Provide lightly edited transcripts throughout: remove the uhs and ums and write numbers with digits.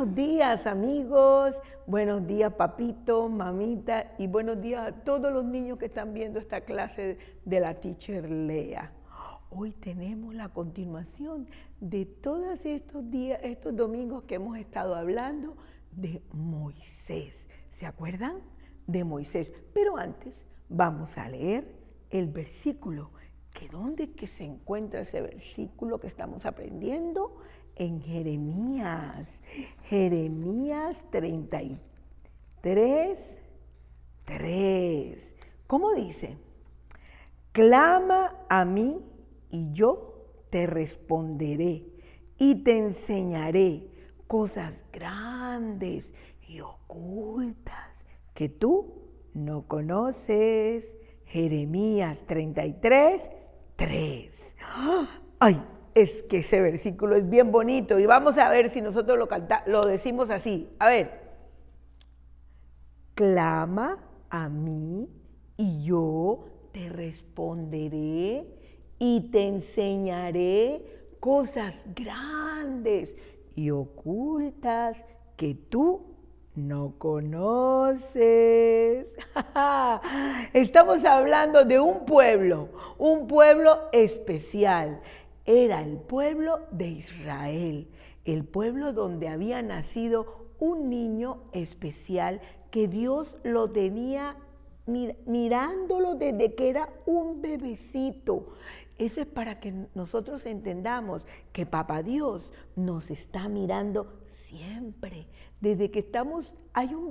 Buenos días, amigos. Buenos días, papito, mamita, y buenos días a todos los niños que están viendo esta clase de la Teacher Lea. Hoy tenemos la continuación de todos estos días, estos domingos que hemos estado hablando de Moisés. ¿Se acuerdan? De Moisés. Pero antes vamos a leer el versículo. ¿Dónde es que se encuentra ese versículo que estamos aprendiendo? En Jeremías 33, 3. ¿Cómo dice? Clama a mí y yo te responderé y te enseñaré cosas grandes y ocultas que tú no conoces. Jeremías 33, 3. ¡Ay! Es que ese versículo es bien bonito y vamos a ver si nosotros lo decimos así. A ver, clama a mí y yo te responderé y te enseñaré cosas grandes y ocultas que tú no conoces. Estamos hablando de un pueblo especial. Era el pueblo de Israel, el pueblo donde había nacido un niño especial que Dios lo tenía mirándolo desde que era un bebecito. Eso es para que nosotros entendamos que Papá Dios nos está mirando siempre. Desde que estamos, hay un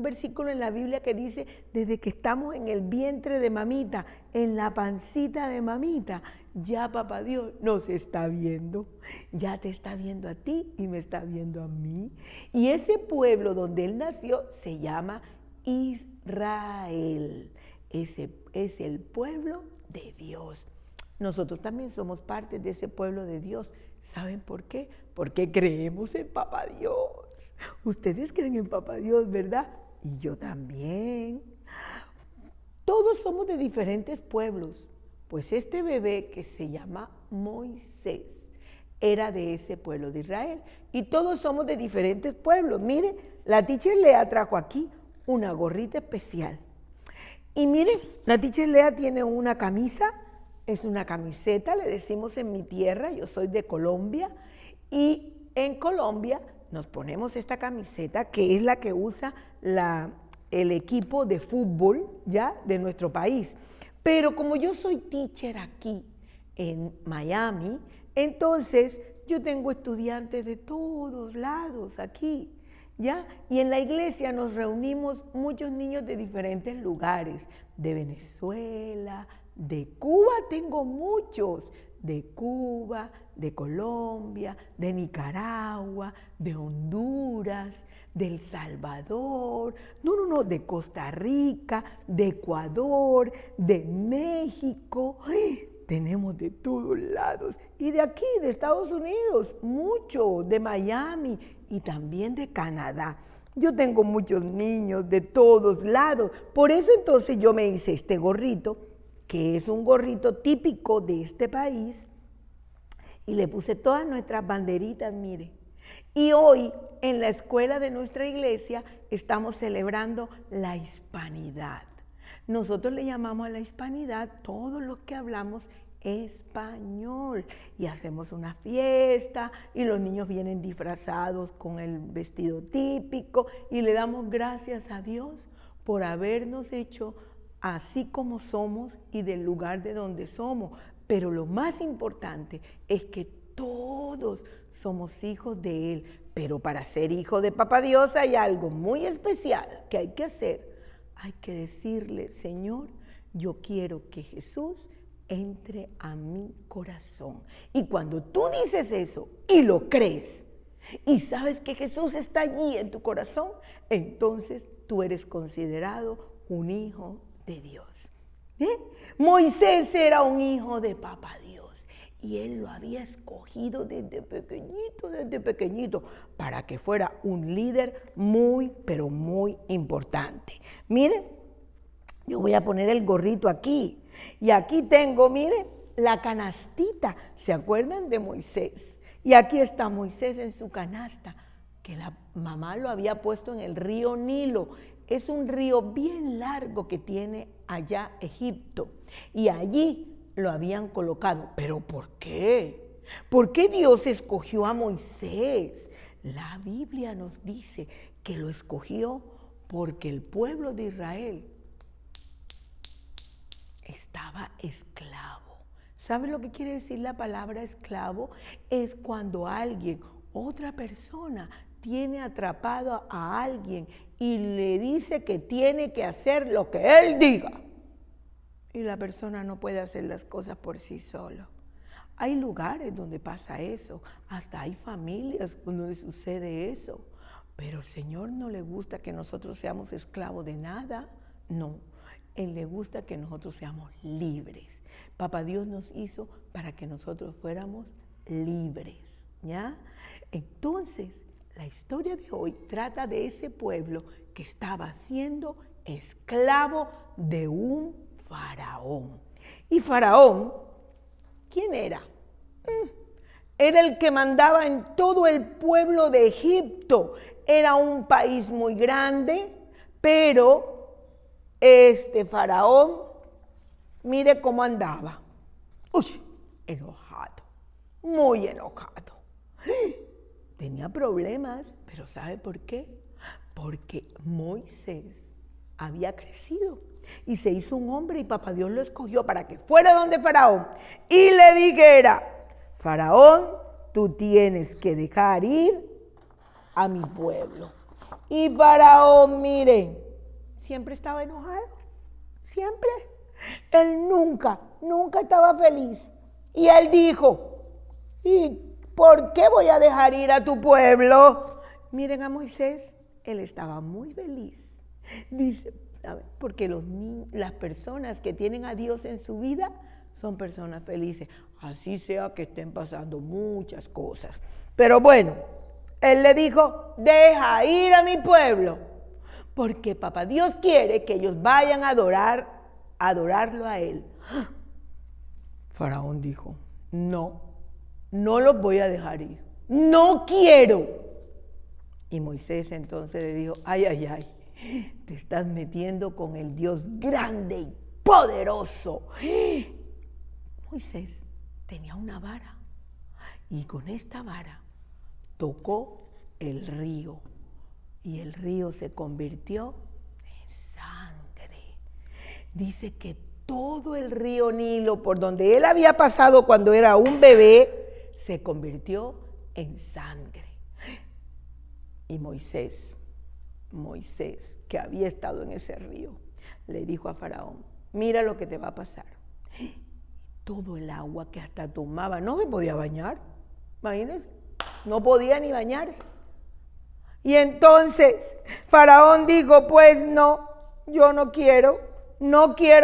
versículo en la Biblia que dice, desde que estamos en el vientre de mamita, en la pancita de mamita, ya Papá Dios nos está viendo. Ya te está viendo a ti y me está viendo a mí. Y ese pueblo donde Él nació se llama Israel. Ese es el pueblo de Dios. Nosotros también somos parte de ese pueblo de Dios. ¿Saben por qué? Porque creemos en Papá Dios. Ustedes creen en Papá Dios, ¿verdad? Y yo también. Todos somos de diferentes pueblos. Pues este bebé que se llama Moisés era de ese pueblo de Israel. Y todos somos de diferentes pueblos. Mire, la Teacher Lea trajo aquí una gorrita especial. Y mire, la Teacher Lea tiene una camisa. Es una camiseta, le decimos en mi tierra, yo soy de Colombia, y en Colombia nos ponemos esta camiseta que es la que usa el equipo de fútbol, ¿ya?, de nuestro país. Pero como yo soy teacher aquí en Miami, entonces yo tengo estudiantes de todos lados aquí, ¿ya? Y en la iglesia nos reunimos muchos niños de diferentes lugares, de Venezuela, de Cuba tengo muchos, de Cuba, de Colombia, de Nicaragua, de Honduras, de El Salvador, de Costa Rica, de Ecuador, de México. ¡Ay! Tenemos de todos lados. Y de aquí, de Estados Unidos, mucho, de Miami y también de Canadá. Yo tengo muchos niños de todos lados. Por eso entonces yo me hice este gorrito, que es un gorrito típico de este país, y le puse todas nuestras banderitas, mire. Y hoy en la escuela de nuestra iglesia estamos celebrando la hispanidad. Nosotros le llamamos a la hispanidad todos los que hablamos español y hacemos una fiesta y los niños vienen disfrazados con el vestido típico y le damos gracias a Dios por habernos hecho así como somos y del lugar de donde somos. Pero lo más importante es que todos somos hijos de Él. Pero para ser hijo de Papá Dios hay algo muy especial que hay que hacer. Hay que decirle, Señor, yo quiero que Jesús entre a mi corazón. Y cuando tú dices eso y lo crees y sabes que Jesús está allí en tu corazón, entonces tú eres considerado un hijo de Dios. Moisés era un hijo de Papá Dios y él lo había escogido desde pequeñito, para que fuera un líder muy, pero muy importante. Miren, yo voy a poner el gorrito aquí y aquí tengo, miren, la canastita. ¿Se acuerdan de Moisés? Y aquí está Moisés en su canasta. que la mamá lo había puesto en el río Nilo. Es un río bien largo que tiene allá Egipto. Y allí lo habían colocado. ¿Pero por qué? ¿Por qué Dios escogió a Moisés? La Biblia nos dice que lo escogió porque el pueblo de Israel estaba esclavo. ¿Sabe lo que quiere decir la palabra esclavo? Es cuando alguien, otra persona, tiene atrapado a alguien y le dice que tiene que hacer lo que él diga. Y la persona no puede hacer las cosas por sí solo. Hay lugares donde pasa eso, hasta hay familias donde sucede eso. Pero al Señor no le gusta que nosotros seamos esclavos de nada, no. Él le gusta que nosotros seamos libres. Papá Dios nos hizo para que nosotros fuéramos libres, ¿ya? Entonces, la historia de hoy trata de ese pueblo que estaba siendo esclavo de un faraón. Y faraón, ¿quién era? Era el que mandaba en todo el pueblo de Egipto. Era un país muy grande, pero este faraón, mire cómo andaba. Uy, enojado, muy enojado. Tenía problemas, pero ¿sabe por qué? Porque Moisés había crecido y se hizo un hombre y papá Dios lo escogió para que fuera donde Faraón y le dijera: Faraón, tú tienes que dejar ir a mi pueblo. Y Faraón, mire, siempre estaba enojado, siempre. Él nunca estaba feliz. Y él dijo: ¿y por qué voy a dejar ir a tu pueblo? Miren a Moisés, él estaba muy feliz. Dice, ¿sabe? Porque las personas que tienen a Dios en su vida son personas felices. Así sea que estén pasando muchas cosas. Pero bueno, él le dijo: deja ir a mi pueblo, porque papá Dios quiere que ellos vayan a adorarlo a él. Faraón dijo: no los voy a dejar ir, no quiero. Y Moisés entonces le dijo: ay, te estás metiendo con el Dios grande y poderoso. Moisés tenía una vara y con esta vara tocó el río y el río se convirtió en sangre. Dice que todo el río Nilo, por donde él había pasado cuando era un bebé, se convirtió en sangre. Y Moisés, que había estado en ese río, le dijo a Faraón: mira lo que te va a pasar. Todo el agua que hasta tomaba, no se podía bañar, imagínense, no podía ni bañarse. Y entonces Faraón dijo: pues no, yo no quiero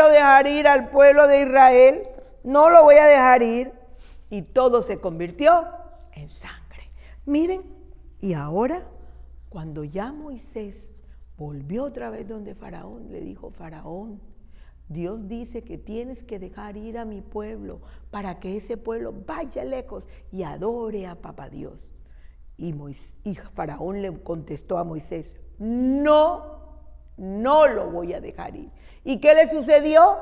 dejar ir al pueblo de Israel, no lo voy a dejar ir. Y todo se convirtió en sangre. Miren, y ahora, cuando ya Moisés volvió otra vez donde Faraón, le dijo: Faraón, Dios dice que tienes que dejar ir a mi pueblo para que ese pueblo vaya lejos y adore a papá Dios. Y Faraón le contestó a Moisés: no lo voy a dejar ir. ¿Y qué le sucedió?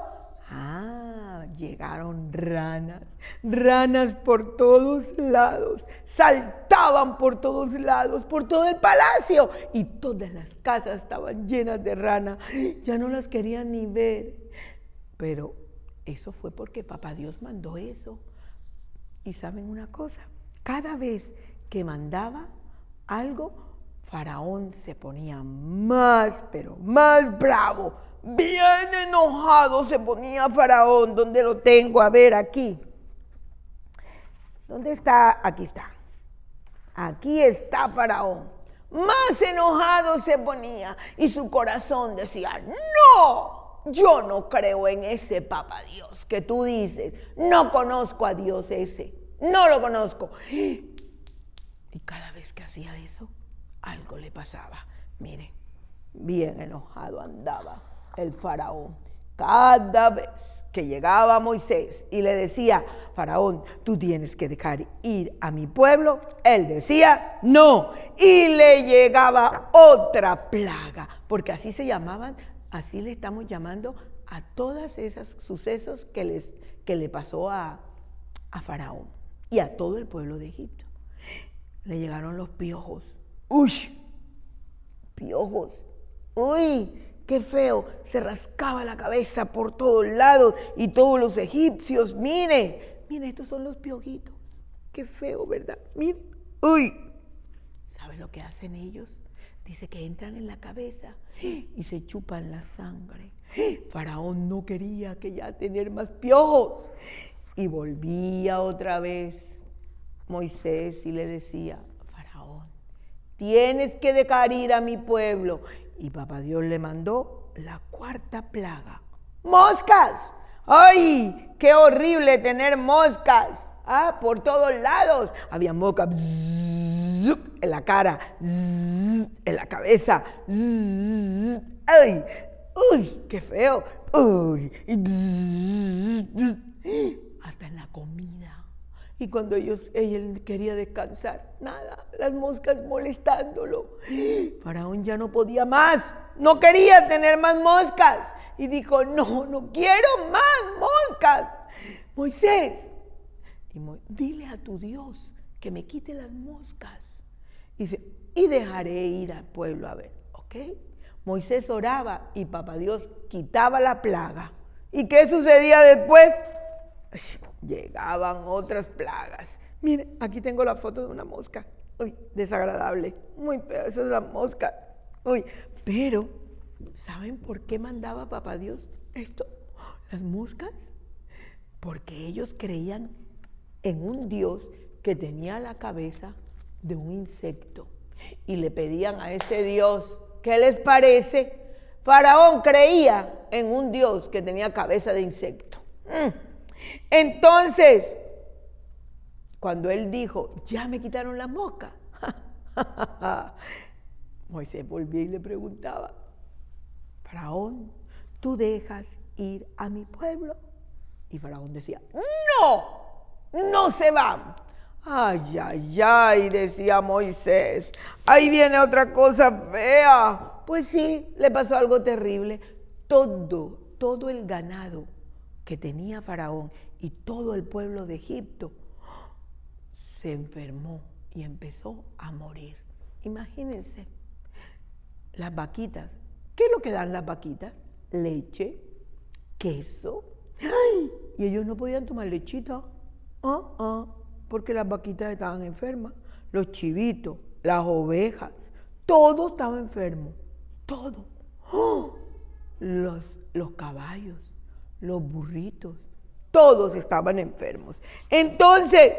Llegaron ranas por todos lados, saltaban por todos lados, por todo el palacio, y todas las casas estaban llenas de ranas, ya no las querían ni ver. Pero eso fue porque papá Dios mandó eso. Y ¿saben una cosa? Cada vez que mandaba algo, Faraón se ponía más, pero más bravo. Bien enojado se ponía Faraón. ¿Dónde lo tengo? A ver, aquí. ¿Dónde está? Aquí está. Aquí está Faraón. Más enojado se ponía y su corazón decía: no, yo no creo en ese papá Dios que tú dices. No conozco a Dios ese. No lo conozco. Y cada vez que hacía eso, algo le pasaba. Mire, bien enojado andaba el Faraón. Cada vez que llegaba Moisés y le decía, Faraón, tú tienes que dejar ir a mi pueblo, él decía, no. Y le llegaba otra plaga, porque así se llamaban, así le estamos llamando a todas esos sucesos que le pasó a Faraón y a todo el pueblo de Egipto. Le llegaron los piojos. ¡Uy! Piojos. ¡Uy! ¡Qué feo! Se rascaba la cabeza por todos lados y todos los egipcios, mire, estos son los piojitos. ¡Qué feo!, ¿verdad? Mire. ¡Uy! ¿Sabe lo que hacen ellos? Dice que entran en la cabeza y se chupan la sangre. Faraón no quería que ya tener más piojos. Y volvía otra vez Moisés y le decía, Faraón, tienes que dejar ir a mi pueblo. Y papá Dios le mandó la cuarta plaga. ¡Moscas! ¡Ay! ¡Qué horrible tener moscas! Ah, por todos lados. Había moscas en la cara, en la cabeza. ¡Ay! ¡Uy! ¡Qué feo! ¡Uy! Hasta en la comida. Y cuando él quería descansar, nada, las moscas molestándolo. Faraón ya no podía más, no quería tener más moscas. Y dijo, no quiero más moscas. Moisés, dile a tu Dios que me quite las moscas. Dice, y dejaré ir al pueblo a ver, ¿ok? Moisés oraba y papá Dios quitaba la plaga. ¿Y qué sucedía después? Llegaban otras plagas. Miren, aquí tengo la foto de una mosca. Uy, desagradable, muy feo, esa es la mosca. Uy, pero, ¿saben por qué mandaba papá Dios esto? Las moscas. Porque ellos creían en un Dios que tenía la cabeza de un insecto. Y le pedían a ese Dios, ¿qué les parece? Faraón creía en un Dios que tenía cabeza de insecto. Entonces, cuando él dijo, ya me quitaron la mosca, Moisés volvió y le preguntaba, Faraón, ¿tú dejas ir a mi pueblo? Y Faraón decía, no se van. Ay, decía Moisés, ahí viene otra cosa fea. Pues sí, le pasó algo terrible. Todo el ganado que tenía Faraón y todo el pueblo de Egipto se enfermó y empezó a morir. Imagínense, las vaquitas, ¿qué es lo que dan las vaquitas? Leche, queso. ¡Ay! Y ellos no podían tomar lechita, porque las vaquitas estaban enfermas, los chivitos, las ovejas, todo estaba enfermo, todo. ¡Oh! Los caballos, los burritos, todos estaban enfermos. Entonces,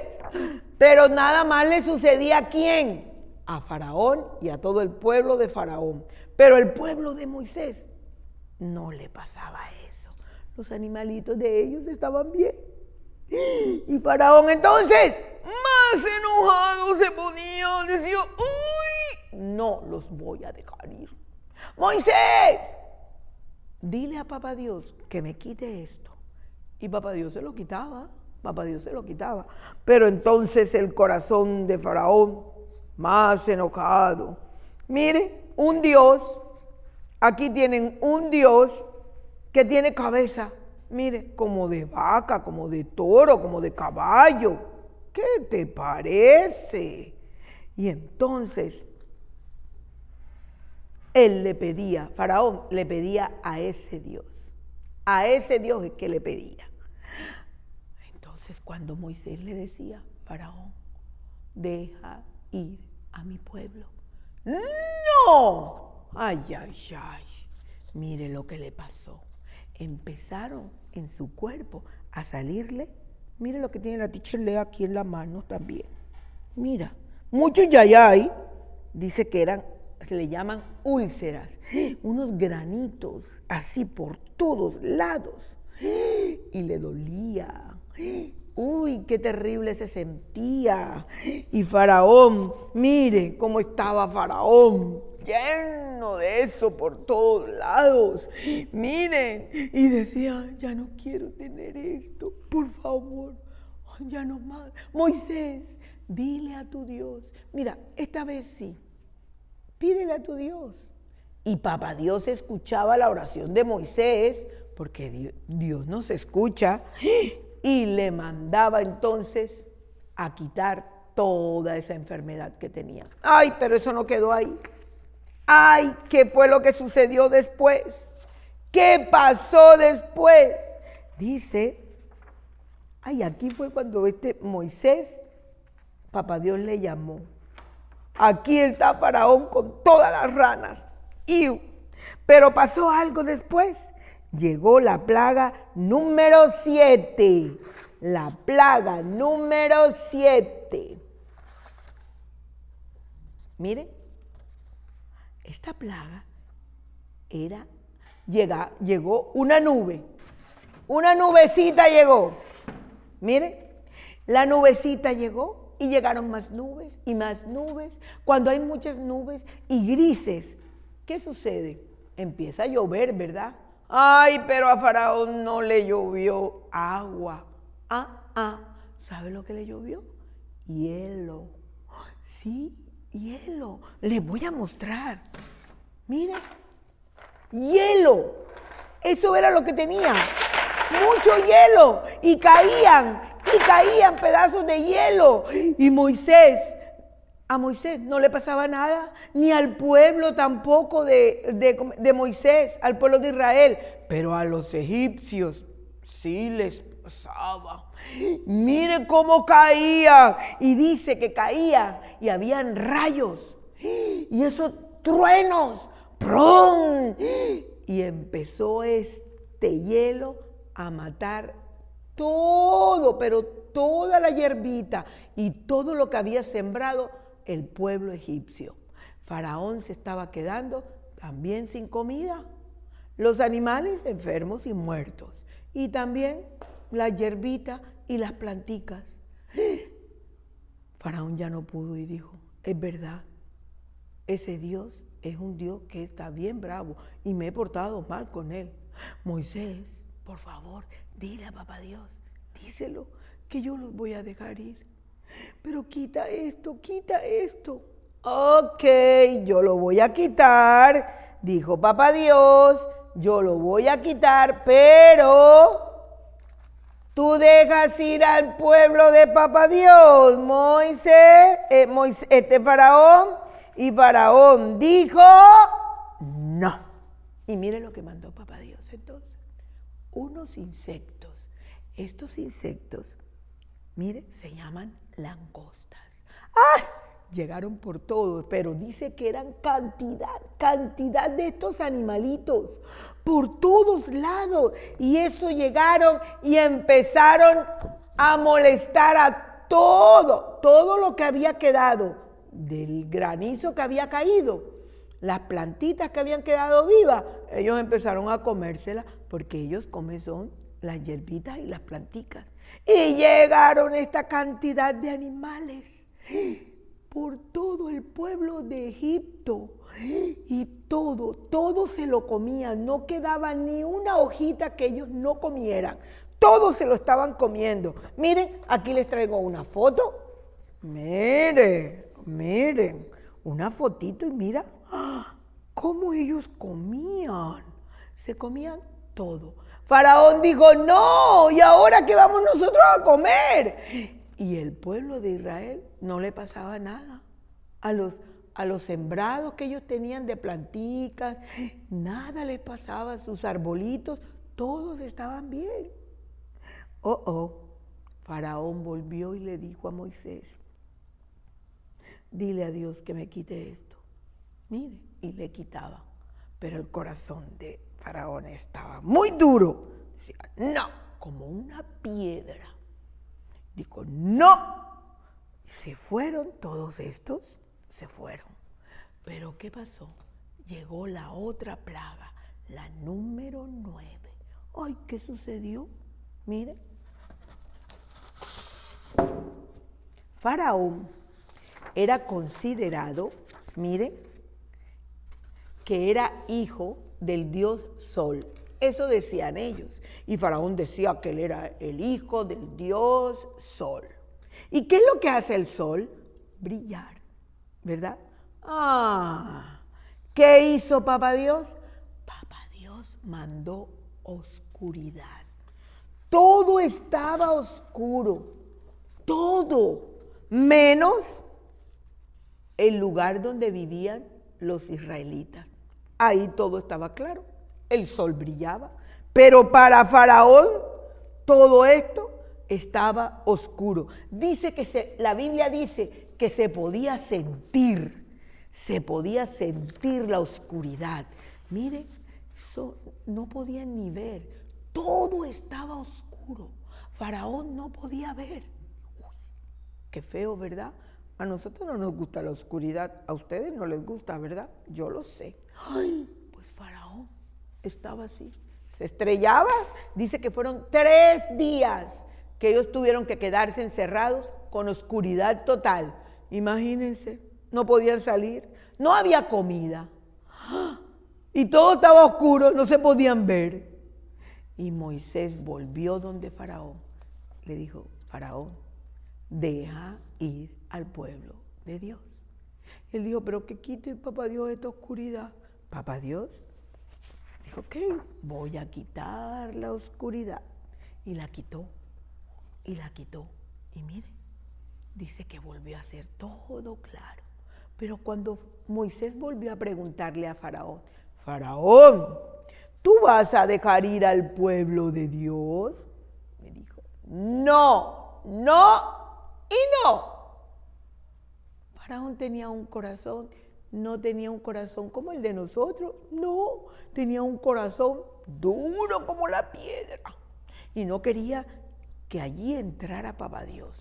pero nada más le sucedía ¿a quién? A Faraón y a todo el pueblo de Faraón. Pero el pueblo de Moisés no le pasaba eso. Los animalitos de ellos estaban bien. Y Faraón entonces, más enojado se ponía, decía, uy, no los voy a dejar ir. Moisés, dile a papá Dios que me quite esto. Y papá Dios se lo quitaba, Pero entonces el corazón de Faraón, más enojado. Mire, un Dios, aquí tienen un Dios que tiene cabeza, mire, como de vaca, como de toro, como de caballo. ¿Qué te parece? Y entonces Faraón le pedía a ese Dios es que le pedía. Entonces cuando Moisés le decía, Faraón, deja ir a mi pueblo. ¡No! Ay, mire lo que le pasó. Empezaron en su cuerpo a salirle, mire lo que tiene la teacher Lea aquí en la mano también. Mira, muchos yayay, dice que se le llaman úlceras, unos granitos así por todos lados. Y le dolía. Uy, qué terrible se sentía. Y Faraón, mire cómo estaba Faraón. lleno de eso por todos lados. Miren, y decía, ya no quiero tener esto, por favor, ya no más. Moisés, dile a tu Dios, mira, esta vez sí, pídele a tu Dios. Y papá Dios escuchaba la oración de Moisés, porque Dios nos escucha, y le mandaba entonces a quitar toda esa enfermedad que tenía. Ay, pero eso no quedó ahí. Ay, ¿qué fue lo que sucedió después? ¿Qué pasó después? Dice, ay, aquí fue cuando Moisés, papá Dios le llamó. Aquí está Faraón con todas las ranas. Pero pasó algo después. Llegó la plaga número 7. La plaga número 7. Miren, esta plaga llegó una nube. Una nubecita llegó. Miren, la nubecita llegó y llegaron más nubes y más nubes. Cuando hay muchas nubes y grises, ¿qué sucede? Empieza a llover, ¿verdad? Ay, pero a Faraón no le llovió agua. ¿Sabe lo que le llovió? Hielo. Sí, hielo. Les voy a mostrar. Miren, hielo. Eso era lo que tenía. Mucho hielo. Y caían pedazos de hielo. Y a Moisés no le pasaba nada, ni al pueblo tampoco de Moisés, al pueblo de Israel, pero a los egipcios sí les pasaba. Mire cómo caía, y dice que caía y habían rayos y esos truenos, ¡prum! Y empezó este hielo a matar todo, pero toda la hierbita y todo lo que había sembrado el pueblo egipcio. Faraón se estaba quedando también sin comida, los animales enfermos y muertos, y también la hierbita y las planticas. Faraón ya no pudo y dijo, es verdad, ese Dios es un Dios que está bien bravo y me he portado mal con él. Moisés, por favor, dile a papá Dios, díselo, que yo los voy a dejar ir. Pero quita esto. Ok, yo lo voy a quitar, dijo papá Dios, yo lo voy a quitar, pero tú dejas ir al pueblo de papá Dios, Faraón, y Faraón dijo, no. Y mire lo que mandó papá Dios entonces, unos insectos. Estos insectos, mire, se llaman langostas. ¡Ah! Llegaron por todos, pero dice que eran cantidad de estos animalitos por todos lados. Y eso llegaron y empezaron a molestar a todo lo que había quedado del granizo que había caído. Las plantitas que habían quedado vivas, ellos empezaron a comérselas porque ellos comen son las hierbitas y las planticas. Y llegaron esta cantidad de animales por todo el pueblo de Egipto. Y todo se lo comían. No quedaba ni una hojita que ellos no comieran. Todo se lo estaban comiendo. Miren, aquí les traigo una foto. Miren, una fotito y mira cómo ellos comían. Se comían todo. Faraón dijo, no, ¿y ahora qué vamos nosotros a comer? Y el pueblo de Israel no le pasaba nada. A los sembrados que ellos tenían de planticas, nada les pasaba, sus arbolitos, todos estaban bien. Faraón volvió y le dijo a Moisés, dile a Dios que me quite esto. Mire, y le quitaba. Pero el corazón de Faraón estaba muy duro. Decía, no, como una piedra. Dijo, no. Se fueron todos estos, se fueron. Pero ¿qué pasó? Llegó la otra plaga, la número 9. Ay, ¿qué sucedió? Mire. Faraón era considerado, mire, que era hijo del dios Sol. Eso decían ellos. Y Faraón decía que él era el hijo del dios Sol. ¿Y qué es lo que hace el sol? Brillar, ¿verdad? ¿Qué hizo Papá Dios? Papá Dios mandó oscuridad. Todo estaba oscuro, todo, menos el lugar donde vivían los israelitas. Ahí todo estaba claro, el sol brillaba, pero para Faraón todo esto estaba oscuro. Dice que la Biblia dice que se podía sentir la oscuridad. Mire, eso no podían ni ver, todo estaba oscuro. Faraón no podía ver. Uy, qué feo, ¿verdad? A nosotros no nos gusta la oscuridad, a ustedes no les gusta, ¿verdad? Yo lo sé. Ay, pues Faraón estaba así, se estrellaba. Dice que fueron 3 días que ellos tuvieron que quedarse encerrados con oscuridad total. Imagínense, no podían salir, no había comida y todo estaba oscuro, no se podían ver. Y Moisés volvió donde Faraón, le dijo: Faraón, deja ir al pueblo de Dios. Él dijo: pero que quite, Papá Dios, esta oscuridad. Papá Dios dijo: ok, voy a quitar la oscuridad. Y la quitó. Y la quitó. Y mire, dice que volvió a ser todo claro. Pero cuando Moisés volvió a preguntarle a Faraón: Faraón, ¿tú vas a dejar ir al pueblo de Dios? Me dijo: no, no y no. Faraón tenía un corazón, no tenía un corazón como el de nosotros, no, tenía un corazón duro como la piedra. Y no quería que allí entrara Papá Dios,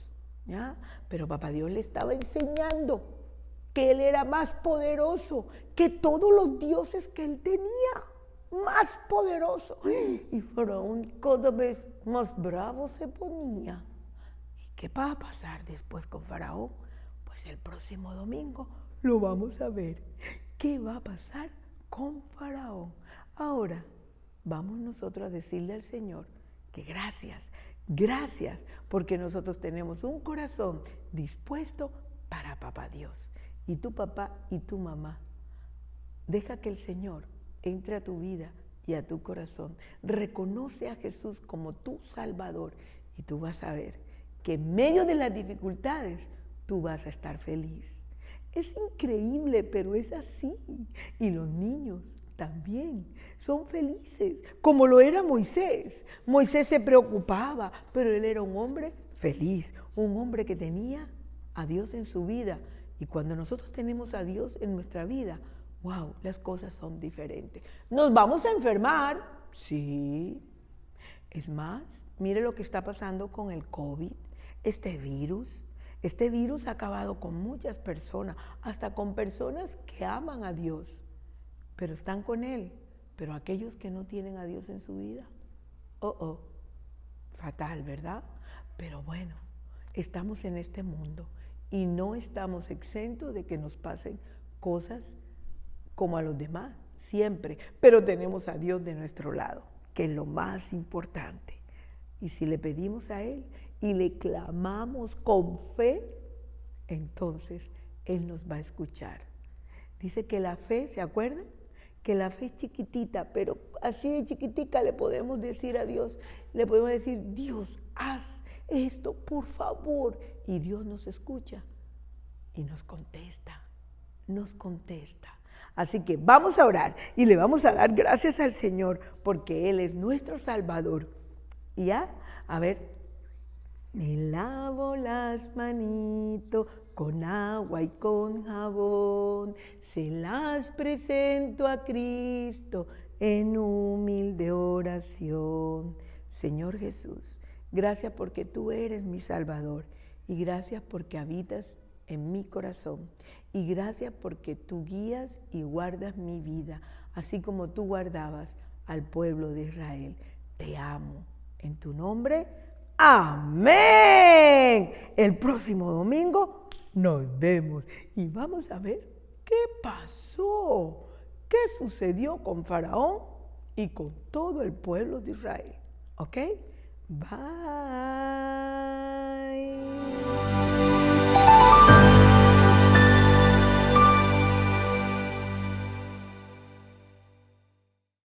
¿ya? Pero Papá Dios le estaba enseñando que Él era más poderoso que todos los dioses que Él tenía, más poderoso. Y Faraón cada vez más bravo se ponía. ¿Y qué va a pasar después con Faraón? Pues el próximo domingo lo vamos a ver. ¿Qué va a pasar con Faraón? Ahora vamos nosotros a decirle al Señor que gracias, porque nosotros tenemos un corazón dispuesto para Papá Dios. Y tu papá y tu mamá, deja que el Señor entre a tu vida y a tu corazón. Reconoce a Jesús como tu Salvador y tú vas a ver que en medio de las dificultades tú vas a estar feliz. Es increíble, pero es así. Y los niños también son felices, como lo era Moisés. Moisés se preocupaba, pero él era un hombre feliz, un hombre que tenía a Dios en su vida. Y cuando nosotros tenemos a Dios en nuestra vida, wow, las cosas son diferentes. ¿Nos vamos a enfermar? Sí. Es más, mire lo que está pasando con el COVID, este virus. Este virus ha acabado con muchas personas, hasta con personas que aman a Dios, pero están con Él. Pero aquellos que no tienen a Dios en su vida, fatal, ¿verdad? Pero bueno, estamos en este mundo y no estamos exentos de que nos pasen cosas como a los demás, siempre. Pero tenemos a Dios de nuestro lado, que es lo más importante. Y si le pedimos a Él y le clamamos con fe, entonces Él nos va a escuchar. Dice que la fe, ¿se acuerdan? Que la fe es chiquitita, pero así de chiquitica le podemos decir a Dios, le podemos decir: Dios, haz esto, por favor. Y Dios nos escucha y nos contesta, Así que vamos a orar y le vamos a dar gracias al Señor porque Él es nuestro Salvador. Y ya, a ver, me lavo las manitos con agua y con jabón, se las presento a Cristo en humilde oración. Señor Jesús, gracias porque tú eres mi Salvador y gracias porque habitas en mi corazón y gracias porque tú guías y guardas mi vida, así como tú guardabas al pueblo de Israel. Te amo. En tu nombre, amén. El próximo domingo nos vemos y vamos a ver qué pasó. qué sucedió con Faraón y con todo el pueblo de Israel. ¿Ok? Bye.